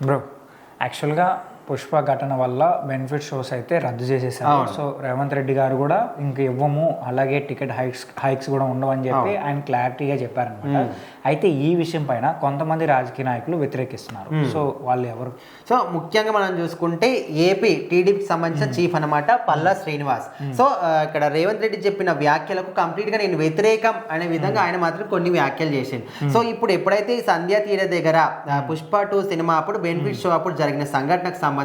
Bro యాక్చువల్గా పుష్ప ఘటన వల్ల బెనిఫిట్ షోస్ అయితే రద్దు చేసేసారు. సో రేవంత్ రెడ్డి గారు కూడా ఇంక ఇవ్వము, అలాగే టికెట్ హైక్స్ కూడా ఉండవని చెప్పి ఆయన క్లారిటీగా చెప్పారనమాట. అయితే ఈ విషయం పైన కొంతమంది రాజకీయ నాయకులు వ్యతిరేకిస్తున్నారు. సో వాళ్ళు ఎవరు? సో ముఖ్యంగా మనం చూసుకుంటే ఏపీ టీడీపీకి సంబంధించిన చీఫ్ అనమాట పల్లా శ్రీనివాస్. సో ఇక్కడ రేవంత్ రెడ్డి చెప్పిన వ్యాఖ్యలకు కంప్లీట్ గా నేను వ్యతిరేకం అనే విధంగా ఆయన మాత్రం కొన్ని వ్యాఖ్యలు చేసింది. సో ఇప్పుడు ఎప్పుడైతే ఈ సంధ్యా తీర దగ్గర పుష్ప 2 సినిమా అప్పుడు బెనిఫిట్ షో అప్పుడు జరిగిన సంఘటనకు సంబంధించి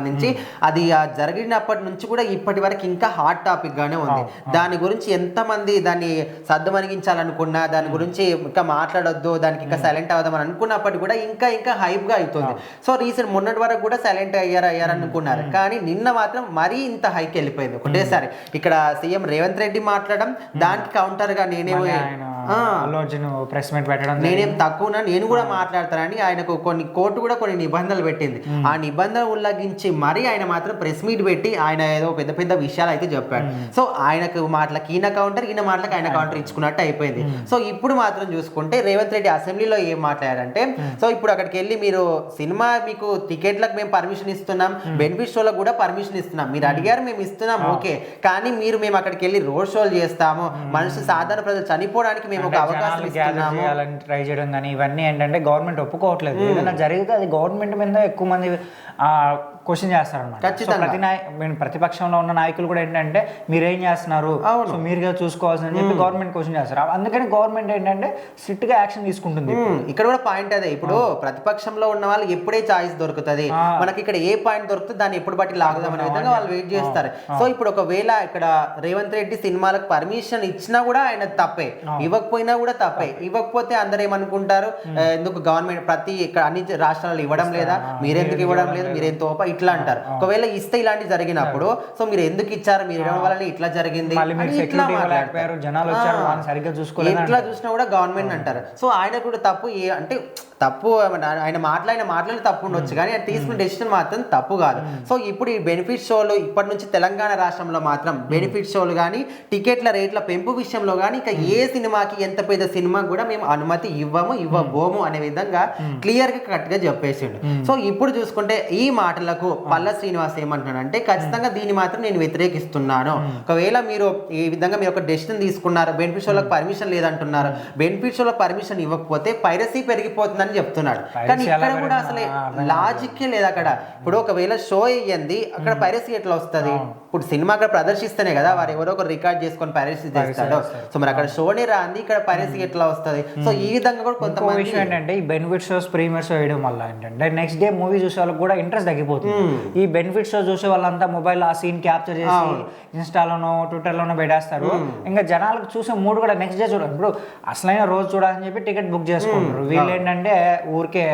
అది జరిగినప్పటి నుంచి కూడా ఇప్పటి వరకు ఇంకా హాట్ టాపిక్ గానే ఉంది. దాని గురించి ఎంతమంది దాన్ని సర్దుమణిగించాలనుకున్నా, దాని గురించి ఇంకా మాట్లాడొద్దు, దానికి ఇంకా సైలెంట్ అవుదామని అనుకున్నప్పటికీ కూడా ఇంకా హైప్ గా అవుతుంది. సో రీసెంట్ మొన్నటి వరకు కూడా సైలెంట్ అయ్యారనుకున్నారు, కానీ నిన్న మాత్రం మరీ ఇంత హైకి వెళ్ళిపోయింది ఒకటేసారి. ఇక్కడ సీఎం రేవంత్ రెడ్డి మాట్లాడడం, దానికి కౌంటర్ గా నేనేమో ప్రెస్ మీట్ పెట్టడం, నేనేం తక్కువనా, నేను కూడా మాట్లాడతానని ఆయనకు కోర్టు కూడా కొన్ని నిబంధనలు పెట్టింది. ఆ నిబంధనలు ఉల్లంఘించి మరీ ఆయన మాత్రం ప్రెస్ మీట్ పెట్టి ఆయన ఏదో పెద్ద విషయాలు అయితే చెప్పాడు. సో ఆయనకు మాటలకు ఈయన కౌంటర్, ఈయన మాటలకు ఆయన కౌంటర్ ఇచ్చుకున్నట్టు అయిపోయింది. సో ఇప్పుడు మాత్రం చూసుకుంటే రేవంత్ రెడ్డి అసెంబ్లీలో ఏం మాట్లాడారంటే, సో ఇప్పుడు అక్కడికి వెళ్ళి మీరు సినిమా మీకు టికెట్లకు మేము పర్మిషన్ ఇస్తున్నాం, బెనిఫిట్ షోలకు కూడా పర్మిషన్ ఇస్తున్నాం, మీరు అడిగారు మేము ఇస్తున్నాం, ఓకే, కానీ మేము అక్కడికి వెళ్ళి రోడ్ షోలు చేస్తాము, మనిషి సాధారణ ప్రజలు చనిపోవడానికి మేము ఒక అవకాశం ఇస్తున్నాము ట్రై చేయడం కానీ ఇవన్నీ ఏంటంటే గవర్నమెంట్ ఒప్పుకోవట్లేదు. ఏదైనా జరిగితే అది గవర్నమెంట్ మీద ఎక్కువ మంది క్వశ్చన్ చేస్తారన్నమాట. ప్రతిపక్షంలో ఉన్న నాయకులు కూడా ఏంటంటే మీరేం చేస్తున్నారు, సో మీరుగా చూసుకోవాల్సిందని చెప్పి గవర్నమెంట్ క్వశ్చన్ చేస్తారు. అందుకని గవర్నమెంట్ ఏంటంటే స్ట్రిక్ట్ గా యాక్షన్ తీసుకుంటుంది. ఇక్కడ కూడా పాయింట్ అదే, ఇప్పుడు ప్రతిపక్షంలో ఉన్న వాళ్ళు ఎప్పుడే చాయిస్ దొరుకుతుంది, మనకి ఇక్కడ ఏ పాయింట్ దొరుకుతుంది దాన్ని ఎప్పుడు బట్టి లాగుదాం అనే విధంగా వాళ్ళు వెయిట్ చేస్తారు. సో ఇప్పుడు ఒకవేళ ఇక్కడ రేవంత్ రెడ్డి సినిమాలకు పర్మిషన్ ఇచ్చినా కూడా ఆయన తప్పే, ఇవ్వకపోయినా కూడా తప్పే. ఇవ్వకపోతే అందరు ఏమనుకుంటారు, ఎందుకు గవర్నమెంట్ ఇక్కడ అన్ని రాష్ట్రాలు ఇవ్వడం లేదా, మీరెందుకు ఇవ్వడం లేదు, మీరేం తోప ఇట్లా అంటారు. ఒకవేళ ఇస్తే ఇలాంటి జరిగినప్పుడు సో మీరు ఎందుకు ఇచ్చారు, మీరు ఇవ్వడం వల్ల ఇట్లా జరిగింది, ఇట్లా చూసినా కూడా గవర్నమెంట్ అంటారు. సో ఆయన కూడా తప్పు అంటే తప్పు, ఆయన మాట్లాడిన తప్పు ఉండొచ్చు, కానీ ఆయన తీసుకున్న డెసిషన్ మాత్రం తప్పు కాదు. సో ఇప్పుడు ఈ బెనిఫిట్ షోలు ఇప్పటి నుంచి తెలంగాణ రాష్ట్రంలో మాత్రం బెనిఫిట్ షోలు కానీ టికెట్ల రేట్ల పెంపు విషయంలో కానీ ఇంకా ఏ సినిమాకి, ఎంత పెద్ద సినిమాకి కూడా మేము అనుమతి ఇవ్వబోము అనే విధంగా క్లియర్ గా కరెక్ట్ గా చెప్పేసిండు. సో ఇప్పుడు చూసుకుంటే ఈ మాటలకు పల్లా శ్రీనివాస్ ఏమంటున్నాడంటే, ఖచ్చితంగా దీన్ని మాత్రం నేను వ్యతిరేకిస్తున్నాను. ఒకవేళ మీరు ఈ విధంగా మీరు ఒక డెసిషన్ తీసుకున్నారు, బెనిఫిట్ షోలకు పర్మిషన్ లేదంటున్నారు, బెనిఫిట్ షోలో పర్మిషన్ ఇవ్వకపోతే పైరసీ పెరిగిపోతుందని చెప్తున్నాడు. కానీ ఇక్కడ కూడా అసలు లాజిక్కే లేదు. అక్కడ ఇప్పుడు ఒకవేళ షో అయ్యింది, అక్కడ పైరసీ ఎట్లా వస్తుంది? ఇప్పుడు సినిమా అక్కడ ప్రదర్శిస్తేనే కదా వారు ఎవరో ఒకరు రికార్డ్ చేసుకొని పైరసీ చేస్తాడు. సో మరి అక్కడ షోనే రాంది, ఇక్కడ పైరసీ ఎట్లా వస్తుంది? సో ఈ విధంగా కూడా కొంతమంది విషయం ఏంటంటే, ఈ బెనిఫిట్ షోస్ ప్రీమియర్ షో వేయడం వల్ల ఏంటంటే నెక్స్ట్ డే మూవీ చూసే వాళ్ళకి కూడా ఇంట్రెస్ట్ తగ్గిపోతుంది. ఈ బెనిఫిట్ షో చూసే వాళ్ళంతా మొబైల్ ఆ సీన్ క్యాప్చర్ చేసి ఇన్స్టాలోనో ట్విట్టర్లోనో పెట్టేస్తారు. ఇంకా జనాలకు చూసే మూడు కూడా నెక్స్ట్ డే చూడాలి. ఇప్పుడు అసలైన రోజు చూడాలని చెప్పి టికెట్ బుక్ చేసుకుంటారు. వీళ్ళు ఏంటంటే ఊరికే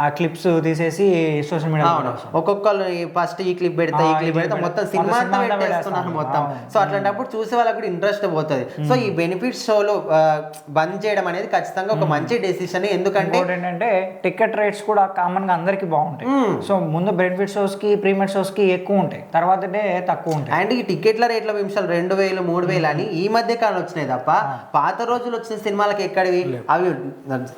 ఆ క్లిప్స్ తీసేసి సోషల్ మీడియా ఒక్కొక్కరు ఫస్ట్ ఈ క్లిప్ పెడతా మొత్తం సినిమా పెట్టేస్తున్నారు మొత్తం. సో అట్లాంటప్పుడు చూసే వాళ్ళకి కూడా ఇంట్రెస్ట్ పోతుంది. సో ఈ బెనిఫిట్ షోలు బంద్ చేయడం అనేది ఖచ్చితంగా ఒక మంచి డెసిషన్. ఎందుకంటే ఏంటంటే టికెట్ రేట్స్ కూడా కామన్ గా అందరికి బాగుంటాయి. సో ముందు బెనిఫిట్ షోస్ కి ప్రీమియర్ షోస్ కి ఎక్కువ ఉంటాయి, తర్వాత తక్కువ ఉంటాయి. అండ్ ఈ టికెట్ల రేట్ల విషయాలు 2000 3000 అని ఈ మధ్య కాలం వచ్చినాయి తప్ప పాత రోజులు వచ్చిన సినిమాలకి ఎక్కడివి అవి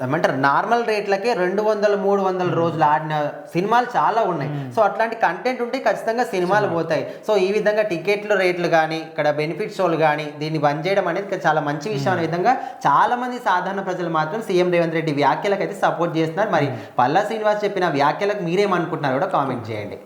ఏమంటారు నార్మల్ రేట్లకే 200 300 రోజులు ఆడిన సినిమాలు చాలా ఉన్నాయి. సో అట్లాంటి కంటెంట్ ఉంటే ఖచ్చితంగా సినిమాలు పోతాయి. సో ఈ విధంగా టికెట్ల రేట్లు కానీ ఇక్కడ బెనిఫిట్ షోలు కానీ దీన్ని బంద్ చేయడం అనేది చాలా మంచి విషయం అనే విధంగా చాలా మంది సాధారణ ప్రజలు మాత్రం సీఎం రేవంత్ రెడ్డి వ్యాఖ్యలకు అయితే సపోర్ట్ చేస్తున్నారు. మరి పల్లా శ్రీనివాస్ చెప్పిన వ్యాఖ్యలకు మీరేమనుకుంటున్నారు కూడా కామెంట్ చేయండి.